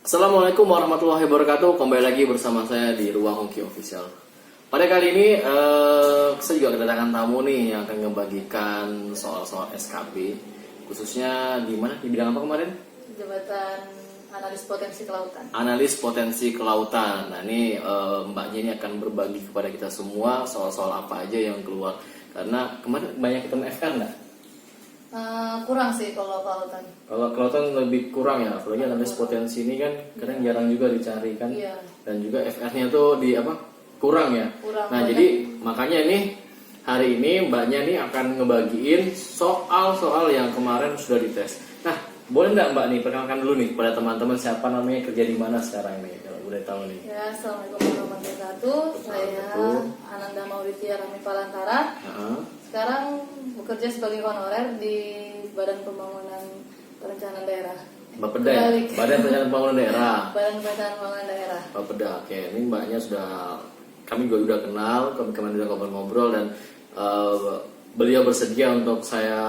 Assalamualaikum warahmatullahi wabarakatuh. Kembali lagi bersama saya di Ruang Hongki Official. Pada kali ini saya juga kedatangan tamu nih yang akan membagikan soal-soal SKB, khususnya di mana, di bidang apa kemarin? Jabatan Analis Potensi Kelautan. Analis potensi kelautan. Nah ini mbaknya ini akan berbagi kepada kita semua soal-soal apa aja yang keluar. Karena kemarin banyak ketemu FR nggak? Kurang sih kalau kelautan. Kalau kelautan lebih kurang ya, apalagi analis potensi ini kan kadang jarang juga dicari kan. Iya. Dan juga FR-nya tuh di apa? Kurang ya. Kurang Nah, banyak. jadi makanya nih hari ini mbaknya nih akan ngebagiin soal-soal yang kemarin sudah dites. Nah, boleh nggak mbak nih perkenalkan dulu nih pada teman-teman siapa namanya, kerja di mana sekarang nih kalau boleh tahu nih. Ya, Assalamualaikum warahmatullahi wabarakatuh. Saya Ananda Maulidya Rami Palantara. Heeh. Sekarang bekerja sebagai honorer di Badan Pembangunan Perencanaan Daerah. Bapeda ya? Balik. Badan Perencanaan Pembangunan Daerah. Badan Perencanaan Pembangunan Daerah. Bapeda. Oke, ini mbaknya sudah kami juga udah kenal, kami kemarin udah ngobrol-ngobrol dan beliau bersedia untuk saya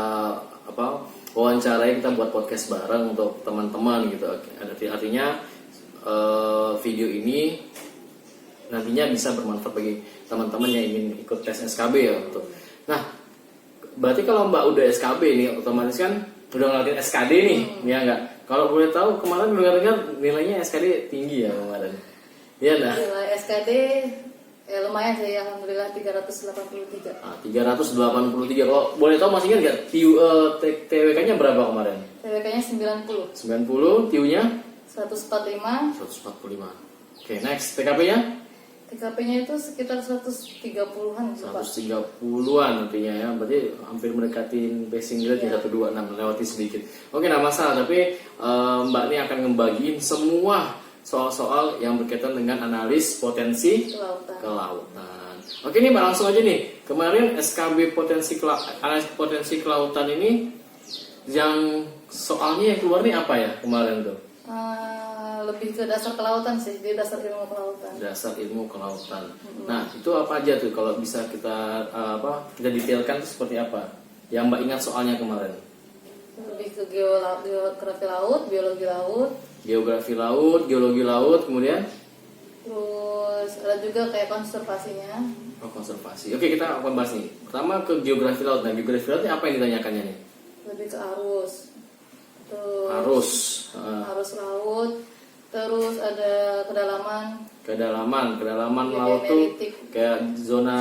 wawancarai, kita buat podcast bareng untuk teman-teman gitu. Artinya video ini nantinya bisa bermanfaat bagi teman-teman yang ingin ikut tes SKB ya untuk. Nah, berarti kalau mbak udah SKB nih, otomatis kan udah ngelakuin SKD nih, ya enggak? Kalau boleh tahu kemarin dengar nilainya SKD tinggi ya kemarin. Iya enggak? Nilai SKD ya lumayan sih, alhamdulillah 383. 383. Kalau boleh tahu masih ingat nggak TWK-nya berapa kemarin? TWK-nya 90. 90, TIU-nya 145. 145. Oke, next TKP-nya? TKP-nya itu sekitar 130-an sih, Pak. 130-an artinya ya, berarti hampir mendekati passing grade Iya. di 126, melewati sedikit. Oke, nggak masalah, tapi Mbak ini akan ngebagiin semua soal-soal yang berkaitan dengan analis potensi kelautan. Oke nih Mbak, langsung aja nih. Kemarin SKB analis potensi kelautan ini yang soalnya yang keluar nih apa ya kemarin tuh? Lebih ke dasar kelautan sih, di dasar ilmu kelautan. Dasar ilmu kelautan. Nah, itu apa aja tuh kalau bisa kita kita detailkan tuh seperti apa? Yang Mbak ingat soalnya kemarin? Lebih ke geografi laut, biologi laut. Geografi laut, geologi laut, kemudian Terus ada juga kayak konservasinya. konservasi. Oke, kita akan bahas nih. Pertama ke geografi laut. Nah, geografi laut ini apa yang ditanyakannya nih? Lebih ke arus. Terus Arus. arus laut. Terus ada kedalaman. Kedalaman Iya, laut tuh neritik. kayak zona.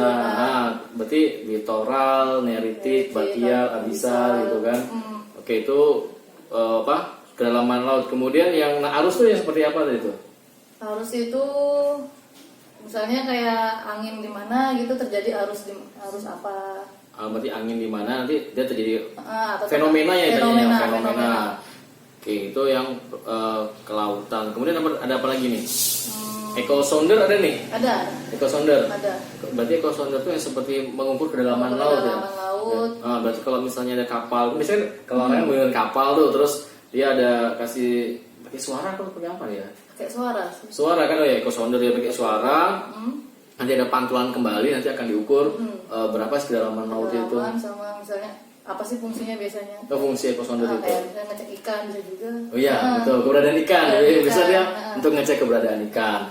Berarti littoral, neritik, batial, abisal gitu kan. Oke, itu kedalaman laut. Kemudian yang arus tuh yang seperti apa tadi itu? Arus itu misalnya kayak angin di mana gitu terjadi arus apa? Berarti angin di mana nanti dia terjadi Atau fenomena ya fenomena. fenomena. Oke, itu yang kelautan. Kemudian ada apa lagi nih? Eco sounder ada nih? Ada. Eco sounder. Ada. Berarti eco sounder itu yang seperti mengukur kedalaman laut ya? Kedalaman laut. Berarti kalau misalnya ada kapal, misalnya kalau orang menggunakan kapal tuh, terus dia ada kasih pakai suara atau pakai apa ya? Kayak suara. Suara kan, oh ya, eco sounder dia pakai suara. Nanti ada pantulan kembali, nanti akan diukur berapa sih kedalaman laut itu. Kedalaman sama misalnya apa sih fungsinya biasanya? Fungsi eco sounder itu. Kayak misalnya ngecek ikan bisa juga. Oh iya, betul, keberadaan ikan. Keberadaan Jadi bisa ikan, dia untuk ngecek keberadaan ikan.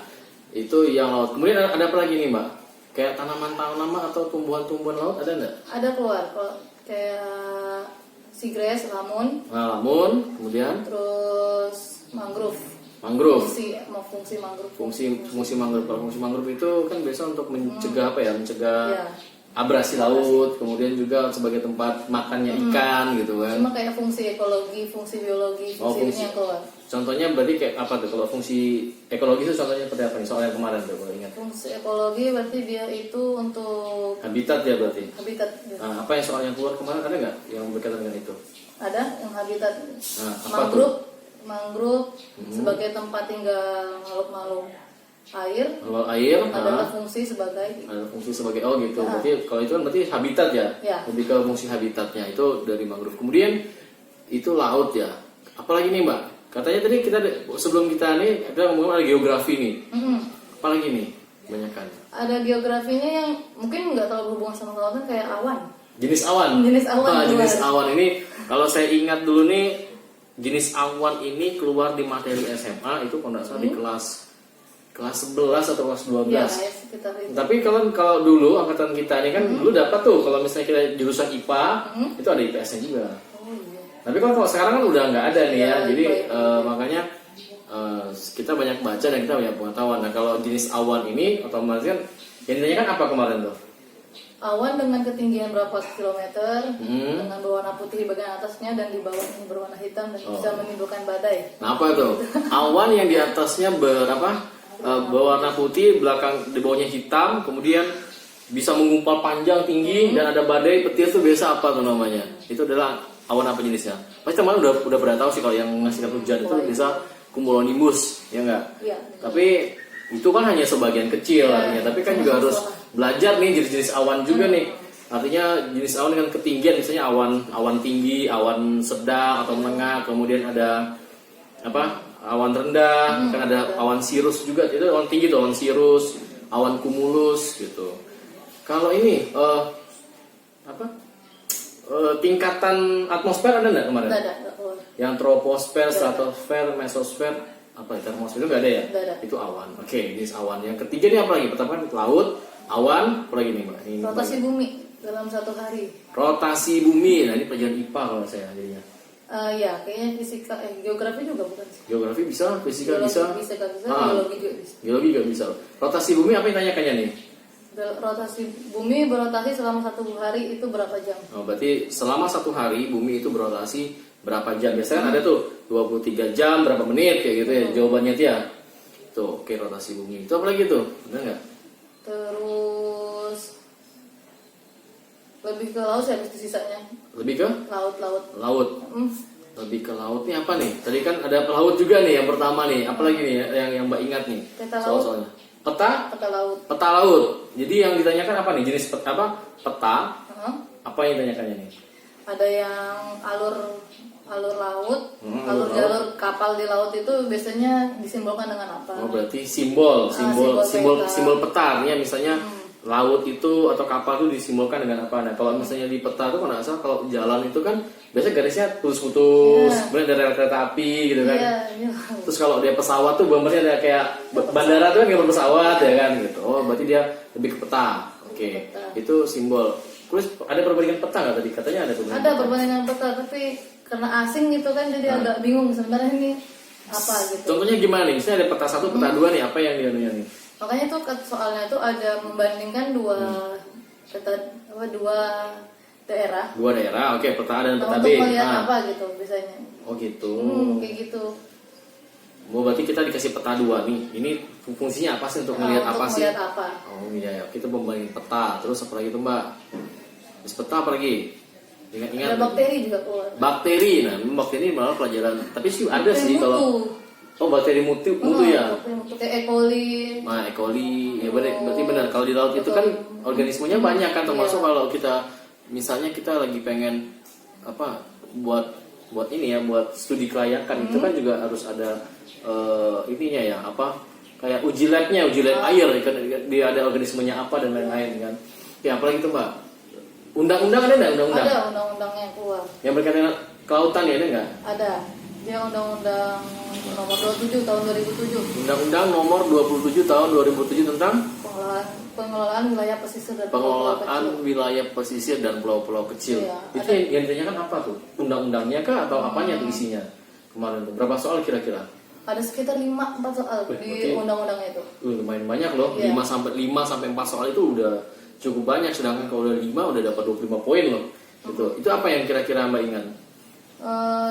Itu yang laut. Kemudian ada apa lagi nih, Mbak? Kayak tanaman-tanaman atau tumbuhan-tumbuhan laut ada nggak? Ada keluar kalau kayak seagrass, lamun, Nah, lamun, kemudian terus mangrove. mangrove. Fungsi mangrove. Fungsi mangrove. Kalau fungsi mangrove itu kan biasa untuk mencegah apa ya? Mencegah Iya. abrasi laut, kemudian juga sebagai tempat makannya ikan gitu kan. Cuma kayak fungsi ekologi, fungsi biologi, fungsi ini yang keluar. Contohnya berarti kayak apa tuh? Kalau fungsi ekologi itu contohnya seperti apa nih? Soal yang kemarin tuh kalau ingat. Fungsi ekologi berarti dia itu untuk Habitat ya berarti. habitat. Nah, apa yang soal yang keluar kemarin ada nggak yang berkaitan dengan itu? Ada yang habitat Nah, apa mangrove sebagai tempat tinggal makhluk-makhluk air. Kalau air Adalah fungsi sebagai ada fungsi sebagai gitu. Berarti kalau itu kan berarti habitat ya. Ya. Lebih ke fungsi habitatnya itu dari mangrove. Kemudian itu laut ya. Apalagi nih Mbak? Katanya tadi kita sebelum kita nih ada ngomong ada geografi nih. Apalagi nih? Kebanyakan. Ada geografinya yang mungkin nggak terlalu berhubungan sama kelautan kayak awan. Jenis awan. Jenis awan. Jenis awan ini kalau saya ingat dulu nih jenis awan ini keluar di materi SMA itu kalau nggak salah di kelas 11 atau kelas 12. Iya, kayak sekitar itu. Tapi kalau dulu angkatan kita ini kan dulu dapat tuh kalau misalnya kita jurusan IPA itu ada IPS-nya juga. Oh iya. Tapi kalau sekarang kan udah nggak ada nih ya, Iya, jadi baik. makanya kita banyak baca dan kita banyak pengetahuan. Nah kalau jenis awan ini otomatis kan yang ditanyakan apa kemarin tuh? Awan dengan ketinggian berapa kilometer, dengan berwarna putih di bagian atasnya dan di bawahnya berwarna hitam dan bisa menimbulkan badai. Nah apa tuh? Awan yang di atasnya berwarna putih, di bawahnya hitam, kemudian bisa menggumpal panjang tinggi dan ada badai petir itu biasa apa tuh namanya? Itu adalah awan apa jenisnya? Pasti teman udah pernah tahu sih kalau yang menghasilkan hujan itu bisa cumulonimbus, ya enggak? Iya. Tapi itu kan hanya sebagian kecil artinya, tapi kan juga harus belajar nih jenis-jenis awan juga nih. Artinya jenis awan dengan ketinggian misalnya awan tinggi, awan sedang atau menengah, kemudian ada awan rendah, kan ada awan cirrus juga, itu awan tinggi tuh, awan cirrus, awan cumulus gitu. Kalau ini tingkatan atmosfer ada nggak kemarin? Nggak ada keluar. Yang troposfer, stratosfer, mesosfer, apa itu termosfer itu nggak ada ya? Nggak ada. Itu awan. Oke, jenis awan. Yang ketiga ini apa lagi? Pertama kan laut, awan, apa lagi nih mbak? Ini Rotasi bumi dalam satu hari. rotasi bumi. Nah ini pelajaran IPA kalau saya jadinya. Ya, kayaknya fisika, geografi juga bukan sih. Geografi bisa, fisika Geologi bisa, biologi juga bisa. geologi juga bisa. Rotasi bumi apa yang tanyakannya nih? Rotasi bumi berotasi selama satu hari itu berapa jam? Oh, berarti selama satu hari bumi itu berotasi berapa jam? Biasanya kan ada tuh 23 jam berapa menit kayak gitu ya jawabannya dia. Tuh, oke rotasi bumi. Itu apa lagi tuh? Benar nggak? Terus lebih ke laut ya sisanya. Lebih ke Laut. laut. Lebih ke laut nih apa nih? Tadi kan ada laut juga nih yang pertama nih. Apa lagi nih yang Mbak ingat nih? Peta laut. Soal-soalnya. Peta laut. Peta laut. Jadi yang ditanyakan apa nih? Jenis peta? Apa yang ditanyakannya nih? Ada yang alur laut, jalur kapal di laut itu biasanya disimbolkan dengan apa? Oh, berarti simbol peta. Artinya misalnya laut itu atau kapal itu disimbolkan dengan apa? Nah, kalau misalnya di peta itu kalau nggak salah kalau jalan itu kan biasanya garisnya putus-putus, kemudian ada rel kereta api gitu kan. Iya. Terus kalau dia pesawat tuh gambarnya ada kayak bandara tuh kan gambar pesawat ya kan gitu. Oh, berarti dia lebih ke peta. Oke. Itu simbol. Terus ada perbandingan peta nggak tadi? Katanya ada perbandingan. Ada perbandingan peta, tapi karena asing gitu kan jadi agak bingung sebenarnya ini apa gitu. Contohnya gimana nih? Misalnya ada peta 1, peta 2 nih, apa yang dia nih? Makanya tuh soalnya tuh ada membandingkan dua daerah. Dua daerah, oke, peta A dan peta B. Untuk melihat apa gitu biasanya. Oh gitu. Kayak gitu. Oh, berarti kita dikasih peta 2 nih. Ini fungsinya apa sih untuk melihat apa sih? Melihat apa? Oh iya, kita membandingin peta. Terus apa lagi tuh Mbak? Terus peta apa lagi? Ingat-ingat. Ada bakteri juga keluar. Bakteri, nah bakteri malah pelajaran. Tapi sih ada Bakteri sih kalau. Oh bakteri mutu ya. Bakteri mutu kayak E. coli. Nah, E. coli, ya berarti benar. Kalau di laut itu kan organismenya banyak kan, termasuk kalau kita misalnya kita lagi pengen buat ini ya, buat studi kelayakan itu kan juga harus ada ininya ya, kayak uji lab air kan, dia ada organismenya apa dan lain-lain kan. Ya apalagi itu Mbak. Undang-undang ada nggak undang-undang? Ada undang-undangnya yang keluar. Yang berkaitan dengan kelautan ya ada nggak? Ada. Dia undang-undang nomor 27 tahun 2007. Undang-undang nomor 27 tahun 2007 tentang pengelolaan wilayah pesisir dan pengelolaan wilayah pesisir dan pulau-pulau kecil. Iya, Itu yang ditanyakan apa tuh? Undang-undangnya kah atau apanya tuh isinya? Kemarin tuh berapa soal kira-kira? Ada sekitar 5-4 soal di undang-undang itu. Lumayan banyak loh. Iya. 5 sampai 4 soal itu udah cukup banyak, sedangkan kalau udah 5 udah dapat 25 poin loh. Gitu. Itu apa yang kira-kira Mbak ingat?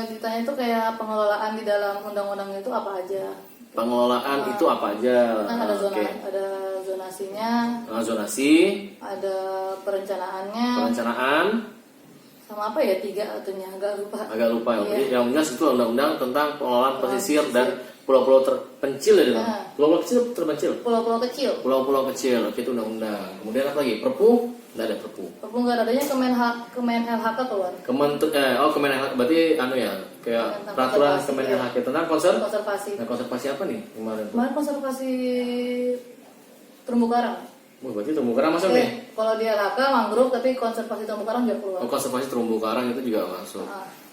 Ditanya itu kayak pengelolaan di dalam undang-undang itu apa aja. Pengelolaan itu apa aja? Kan ada ada zonasinya, zonasi, ada perencanaannya, sama apa ya 3 atunya agak lupa. Agak lupa ya. Iya. Yang jelas itu undang-undang tentang pengelolaan pesisir dan pulau-pulau terpencil ya. Pulau-pulau kecil terpencil. Pulau-pulau kecil. Pulau-pulau kecil, oke itu undang-undang. Kemudian apa lagi? Perpu? Nggak ada perpu. Perpu nggak adanya Kemen LHK keluar. Kemen LHK berarti kayak peraturan Kemen LHK tentang konservasi. Nah, konservasi apa nih kemarin? Kemarin konservasi terumbu karang. Berarti terumbu karang masuk nih? Kalau di LHK mangrove, tapi konservasi terumbu karang juga keluar. Konservasi terumbu karang itu juga masuk.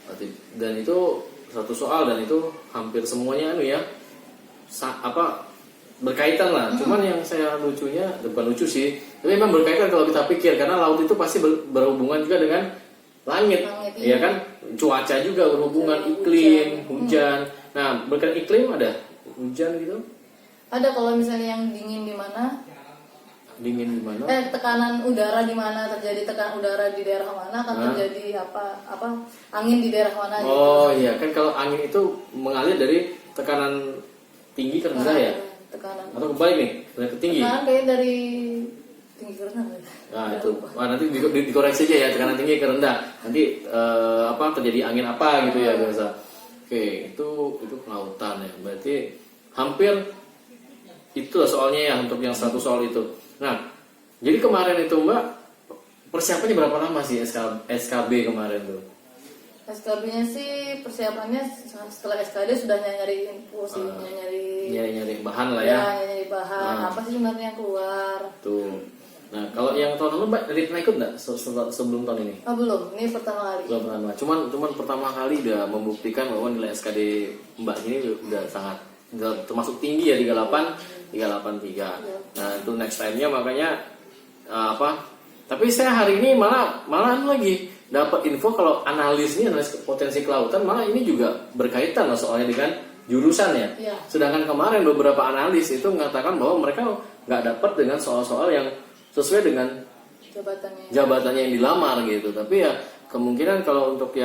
Berarti, dan itu satu soal dan itu hampir semuanya berkaitan lah. Cuman yang saya lucunya, bukan lucu sih, tapi memang berkaitan kalau kita pikir, karena laut itu pasti berhubungan juga dengan langit, ya kan? Cuaca juga berhubungan, iklim, hujan. Nah, berkaitan iklim ada hujan gitu? Ada, kalau misalnya yang dingin di mana? Dingin di mana? Tekanan udara di mana, terjadi tekanan udara di daerah mana, akan terjadi angin di daerah mana. Oh iya, kan kalau angin itu mengalir dari tekanan tinggi ke rendah ya? Tekanan. Atau kebalik nih, dari tinggi? Tekanan kayak dari tinggi ke rendah. Nah itu, nanti dikoreksi aja ya, tekanan tinggi ke rendah. Nanti terjadi angin apa gitu ya biasa. Oke, itu kelautan ya. Berarti hampir itulah soalnya ya untuk yang satu soal itu. Nah, jadi kemarin itu Mbak persiapannya berapa lama sih SKB kemarin tuh? SKB-nya sih persiapannya setelah SKD sudah nyari info sih, nyari bahan lah ya. Nyari bahan apa sih sebenarnya yang keluar. Tuh. Nah, kalau yang tahun lalu Mbak pernah ikut nggak sebelum tahun ini? Oh, belum, ini pertama kali. Belum pernah. Cuman pertama kali udah membuktikan bahwa nilai SKD Mbak ini udah termasuk tinggi ya, 383. Nah, itu next time-nya makanya tapi saya hari ini malah lagi dapat info kalau analis potensi kelautan malah ini juga berkaitan lah soalnya dengan jurusan ya. Ya. Sedangkan kemarin beberapa analis itu mengatakan bahwa mereka nggak dapat dengan soal-soal yang sesuai dengan jabatannya yang dilamar gitu. Tapi ya kemungkinan kalau untuk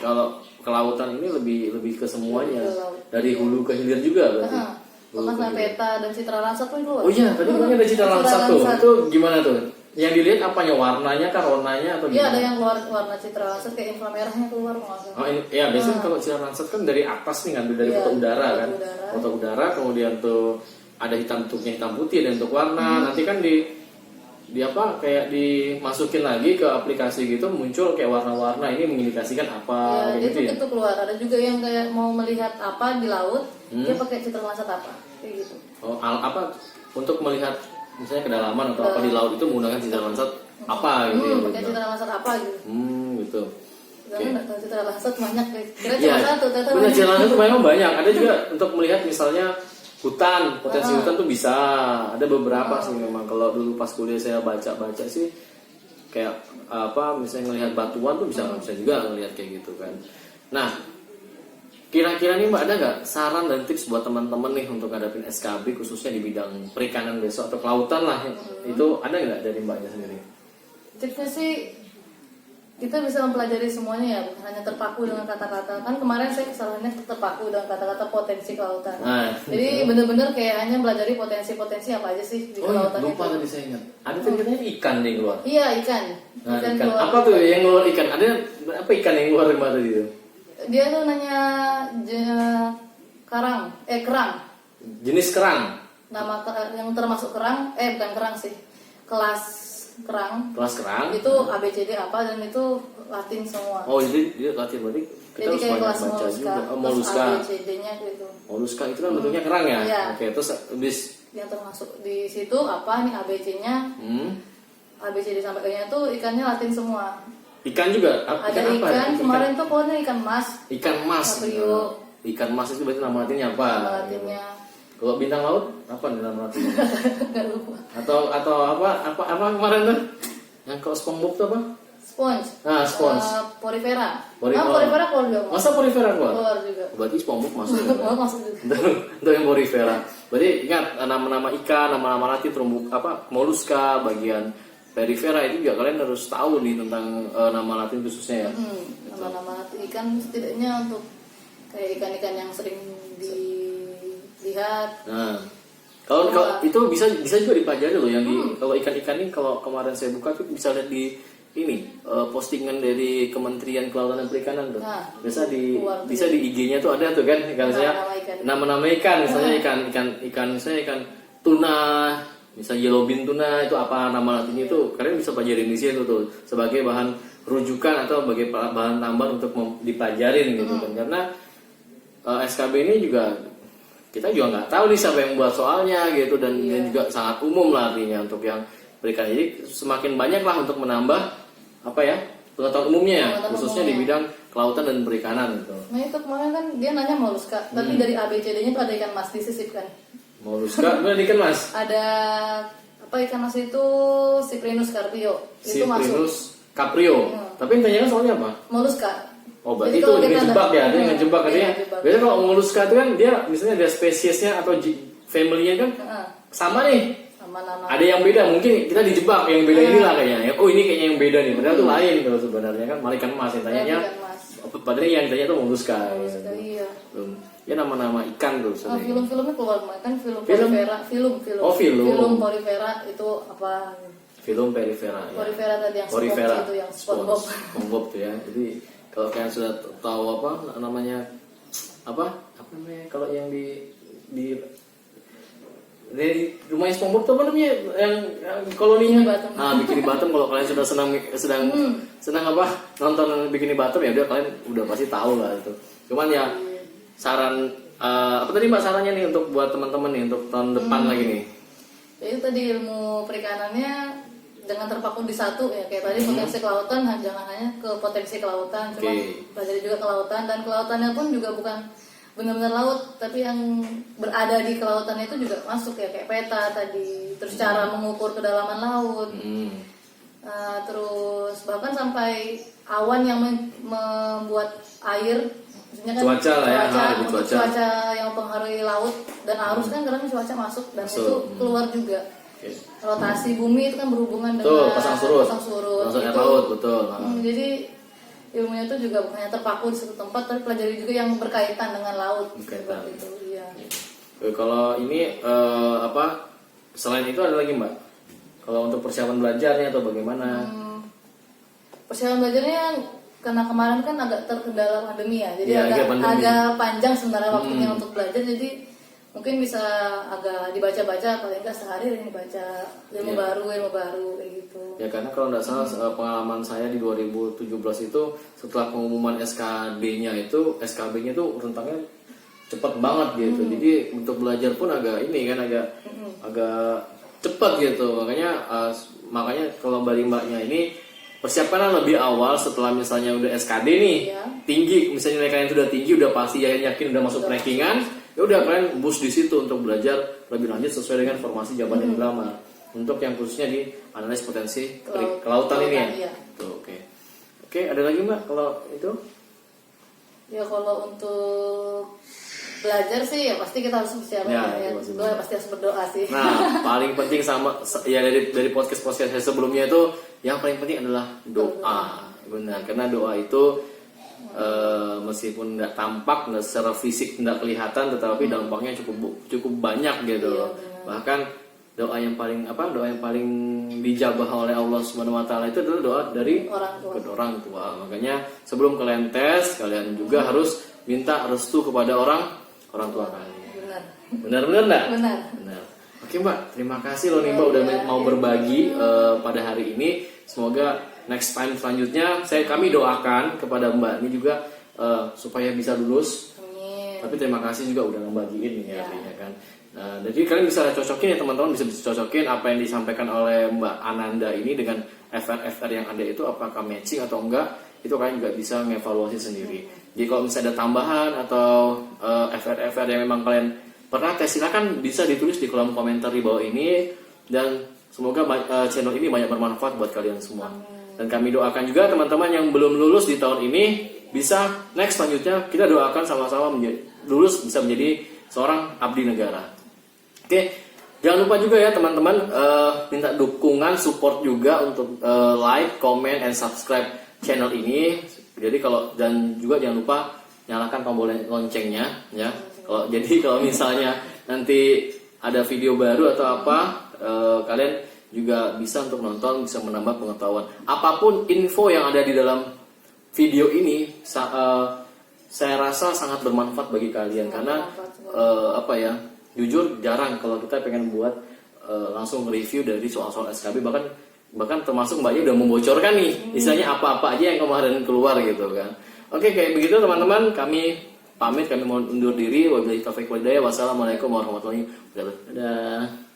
kalau kelautan ini lebih ke semuanya, dari hulu ke hilir juga berarti. Bahkan peta dan citra lansat pun keluar. Oh iya, tadi makanya ada citra lansat tuh. Itu gimana tuh? Yang dilihat apanya, warnanya kah, warnanya atau gimana? Iya, ada yang keluar warna citra lansat kayak inframerahnya keluar maksudnya. Oh iya, biasanya kalau citra lansat kan dari atas nih, ngambil dari foto udara kan. Foto udara, kemudian tuh ada hitam putih dan untuk warna. Nanti kan kayak dimasukin lagi ke aplikasi gitu, muncul kayak warna-warna, ini mengindikasikan apa gitu ya. Itu keluar. Ada juga yang kayak mau melihat apa di laut, dia pakai citra lansat apa kayak gitu. Oh, untuk melihat misalnya kedalaman atau apa di laut itu menggunakan citra lansat apa gitu ya? Pakai citra lansat apa gitu. Gitu. Karena nggak tahu citra lansat banyak, kira cuma satu. Benar, citra lansat itu memang banyak. Ada juga untuk melihat misalnya hutan, potensi hutan tuh bisa. Ada beberapa sih memang. Kalau dulu pas kuliah saya baca sih kayak misalnya ngelihat batuan tuh bisa juga ngelihat kayak gitu kan. Nah, kira-kira nih Mbak ada nggak saran dan tips buat teman-teman nih untuk ngadapin SKB khususnya di bidang perikanan besok atau kelautan lah? Itu ada nggak dari Mbaknya sendiri? Tipsnya sih kita bisa mempelajari semuanya ya, bukan hanya terpaku dengan kata-kata. Kan kemarin saya kesalahannya terpaku dengan kata-kata potensi kelautan. Jadi bener-bener kayak hanya belajar potensi-potensi apa aja sih di kelautan. Lupa tadi saya ingat. Ada katanya ikan yang keluar. Iya, ikan. Ikan. Apa tuh yang keluar ikan? Ada apa ikan yang keluar dari tadi itu? Dia tuh nanya kerang. Jenis kerang. Nama yang termasuk kerang, bukan kerang sih. Kelas kerang itu ABCD apa, dan itu Latin semua. Oh, jadi dia Latin, berarti kita jadi harus kayak kelas baca juga. Moluska. ABCD-nya gitu. Moluska itu kan bentuknya kerang ya? Iya. Oke, terus habis yang termasuk di situ apa nih ABC-nya? ABCD sampai kayaknya tuh ikannya Latin semua. Ikan juga? Ada ikan kemarin tuh pokoknya ikan mas. Ikan mas. Ikan mas itu berarti nama latinnya apa? Nama latinnya. Kalau bintang laut apa nama latinnya? Gak lupa. Atau apa kemarin tuh? Yang kalau SpongeBob tuh apa? Sponge. Sponge. Porifera. Porifera keluar juga. Masa porifera keluar? Keluar juga. Berarti SpongeBob masuk. Masuk juga. Untuk yang porifera. Berarti ingat nama-nama ikan, nama-nama latin terumbu moluska, bagian perifera itu juga kalian harus tahu nih tentang nama latin khususnya ya. Nama-nama ikan setidaknya untuk kayak ikan-ikan yang sering dilihat. Nah, kalau itu bisa juga dipelajari loh yang kalau ikan-ikan ini, kalau kemarin saya buka tuh bisa lihat di postingan dari Kementerian Kelautan dan Perikanan tuh. Bisa di IG-nya tuh ada tuh kan, kalau saya nama-nama ikan, misalnya ikan misalnya ikan tuna, misalnya yellowfin tuna itu apa nama latinnya itu, kalian bisa pelajarin di situ tuh sebagai bahan rujukan atau sebagai bahan tambahan untuk dipelajarin gitu kan. Karena SKB ini juga kita juga nggak tahu nih siapa yang buat soalnya gitu, dan juga sangat umum lah artinya untuk yang berikan. Jadi semakin banyak lah untuk menambah pengetahuan umumnya ya, khususnya di bidang kelautan dan perikanan gitu. Nah itu kemarin kan dia nanya moluska, tapi dari ABCD-nya tuh ada ikan mas disisipkan. Moluska benar ikan mas. Ada apa ikan mas itu Cyprinus carpio itu masuk. Cyprinus caprio. Tapi yang tanyakan soalnya apa? Moluska. Oh berarti Jadi itu kalau kita ngejebak ya, dia ada- ngejebak iya, katanya. ngejebak. Biasanya kalau moluska itu kan dia misalnya ada spesiesnya atau family-nya kan Heeh, sama nih. sama nama. Ada yang beda, mungkin kita dijebak yang beda inilah kayaknya. Oh ini kayaknya yang beda nih, padahal itu lain kalau sebenarnya kan malah ikan mas yang tanyanya. Ikan mas. Padahal yang ditanya itu moluska. Moluska, iya. Belum. Ya nama-nama ikan tuh. Nah, film-filmnya keluar kemarin kan film Film? Porifera, film. Oh, film. Film Porifera itu apa? Film perifera. Ya. Porifera tadi yang Porifera. SpongeBob itu yang SpongeBob. SpongeBob tuh ya. Jadi kalau kalian sudah tahu apa namanya namanya kalau yang di rumahnya SpongeBob tuh apa namanya yang koloninya Bikini Bottom. Bikini Bottom. Kalau kalian sudah senang apa nonton Bikini Bottom ya udah kalian udah pasti tahu lah itu. Cuman ya saran apa tadi Mbak sarannya nih untuk buat teman-teman nih untuk tahun depan lagi nih. Ya, itu tadi ilmu perikanannya jangan terpaku di satu ya kayak tadi potensi kelautan jangan hanya ke potensi kelautan, cuma pelajari juga kelautan dan kelautannya pun juga bukan benar-benar laut tapi yang berada di kelautan itu juga masuk ya kayak peta tadi, terus cara mengukur kedalaman laut. Terus bahkan sampai awan yang membuat air maksudnya kan Cuaca lah ya, untuk cuaca. cuaca yang mempengaruhi laut dan arus kan kadang cuaca masuk dan itu keluar juga. Rotasi bumi itu kan berhubungan dengan pasang surut. Masuk air Itu, laut betul. jadi ilmunya itu juga bukan hanya terpaku di satu tempat tapi pelajari juga yang berkaitan dengan laut. Berkaitan. Seperti itu, iya. Kalau ini selain itu ada lagi Mbak? Kalau untuk persiapan belajarnya atau bagaimana? Persiapan belajarnya karena kemarin kan agak terkendala pandemi ya, jadi Iya, agak panjang sebenarnya waktunya untuk belajar, jadi mungkin bisa agak dibaca-baca paling nggak sehari ini baca ilmu baru kayak gitu. Ya karena kalau nggak salah pengalaman saya di 2017 itu setelah pengumuman SKB-nya itu SKB-nya itu rentangnya cepat banget gitu. Jadi untuk belajar pun agak ini kan agak cepat gitu. Makanya kalau dari Mbaknya ini persiapkanlah lebih awal setelah misalnya udah SKD nih tinggi, misalnya nilai kalian sudah tinggi, udah pasti yakin udah masuk rankingan, ya udah kalian boost di situ untuk belajar lebih lanjut sesuai dengan formasi jawaban yang dilamar. Untuk yang khususnya di analisis potensi kelautan ini ya. Iya. Tuh, oke, ada lagi Mbak kalau itu? Ya kalau untuk belajar sih ya pasti kita harus bersiap pasti harus berdoa sih. Nah paling penting sama ya dari podcast saya sebelumnya itu yang paling penting adalah doa. Benar, karena doa itu meskipun nggak tampak, nggak secara fisik nggak kelihatan, tetapi dampaknya cukup banyak gitu. Bahkan doa yang paling dijabah oleh Allah Subhanahu Wa Taala itu adalah doa dari orang tua. Makanya sebelum kalian tes, kalian juga harus minta restu kepada orang tua kalian. Benar enggak? Benar. Oke Mbak, terima kasih loh nih Mbak udah mau berbagi pada hari ini. Semoga next time selanjutnya kami doakan kepada Mbak ini juga supaya bisa lulus. Amin. Tapi terima kasih juga udah ngebagiin nih artinya kan. Nah, jadi kalian bisa cocokin ya teman-teman, bisa cocokin apa yang disampaikan oleh Mbak Ananda ini dengan FR yang ada itu apakah matching atau enggak. Itu kalian juga bisa mengevaluasi sendiri. Jadi kalau misalnya ada tambahan atau FR yang memang kalian pernah tes, silakan bisa ditulis di kolom komentar di bawah ini, dan semoga channel ini banyak bermanfaat buat kalian semua. Dan kami doakan juga teman-teman yang belum lulus di tahun ini bisa next selanjutnya kita doakan sama-sama lulus bisa menjadi seorang abdi negara. Oke, jangan lupa juga ya teman-teman minta dukungan support juga untuk like, comment, and subscribe channel ini. Jadi dan juga jangan lupa nyalakan tombol loncengnya ya. Kalau misalnya nanti ada video baru atau apa, kalian juga bisa untuk nonton, bisa menambah pengetahuan. Apapun info yang ada di dalam video ini, saya rasa sangat bermanfaat bagi kalian karena jujur jarang kalau kita pengen buat langsung review dari soal-soal SKB, bahkan termasuk Mbaknya udah membocorkan nih istilahnya apa-apa aja yang kemarin keluar gitu kan. Oke, kayak begitu teman-teman, kami pamit, kami mau undur diri. Wabillahi taufiq wal hidayah. Wassalamualaikum warahmatullahi wabarakatuh. Dadah.